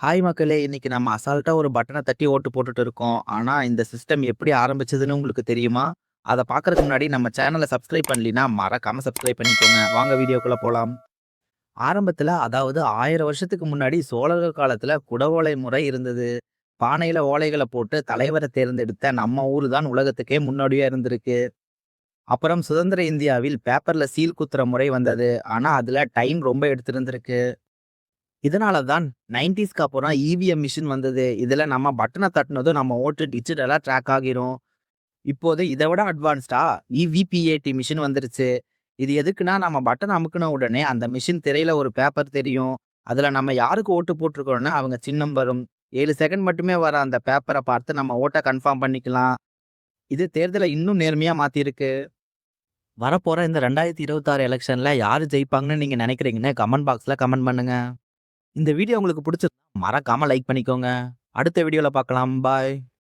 Hi மக்களே! இன்னைக்கு நம்ம அசால்ட்டா ஒரு பட்டன தட்டி ஓட்டு போட்டுட்டு இருக்கோம். ஆனா, இந்த சிஸ்டம் எப்படி ஆரம்பிச்சதுன்னு உங்களுக்கு தெரியுமா? அத பார்க்கறதுக்கு முன்னாடி நம்ம சேனல சப்ஸ்கிரைப் பண்ணலினா, மறக்காம சப்ஸ்கிரைப் பண்ணிக்கோங்க. வாங்க வீடியோக்குள்ள போலாம். ஆரம்பத்துல அதாவது 1000 வருஷத்துக்கு முன்னாடி சோழர்கள் காலத்துல குடவோலை முறை இருந்தது. பானையில ஓலைகள போட்டு தலைவர தேர்ந்தெடுத்த நம்ம ஊரு தான் உலகத்துக்கே முன்னோடியா இருந்திருக்கு. அப்புறம் சுதந்திர இந்தியாவில் பேப்பர்ல சீல் குத்துற முறை வந்தது. ஆனா, அதுல டைம் ரொம்ப எடுத்திருந்திருக்கு. இதனால தான் 90ஸ்க்கு அப்புறம் இவிஎம் மிஷின் வந்தது. இதுல நம்ம பட்டன தட்டுனதும் நம்ம ஓட்டு டிஜிட்டலா ட்ராக் ஆகிரும். இப்போது இத விட அட்வான்ஸ்டா இவிபிஏடி மிஷின் வந்துருச்சு. இது எதுக்குன்னா நம்ம பட்டன் அமுக்குன உடனே அந்த மிஷின் திரையில ஒரு பேப்பர் தெரியும். அதுல நம்ம யாருக்கு ஓட்டு போட்டிருக்கோம்னு அவங்க சின்னம் வரும். 7 செகண்ட் மட்டுமே வர அந்த பேப்பர பார்த்து நம்ம ஓட்ட கன்ஃபார்ம் பண்ணிக்கலாம். இது தேர்தல இன்னும் நேர்மையா மாத்திருக்கு. வரப்போற இந்த 2026 எலக்ஷன்ல யாரு ஜெயிப்பாங்கன்னு நீங்க நினைக்கிறீங்கன்னு கமெண்ட் பாக்ஸ்ல கமெண்ட் பண்ணுங்க. இந்த வீடியோ உங்களுக்கு பிடிச்சிருந்தா மறக்காம லைக் பண்ணிக்கோங்க. அடுத்த வீடியோல பார்க்கலாம். பாய்.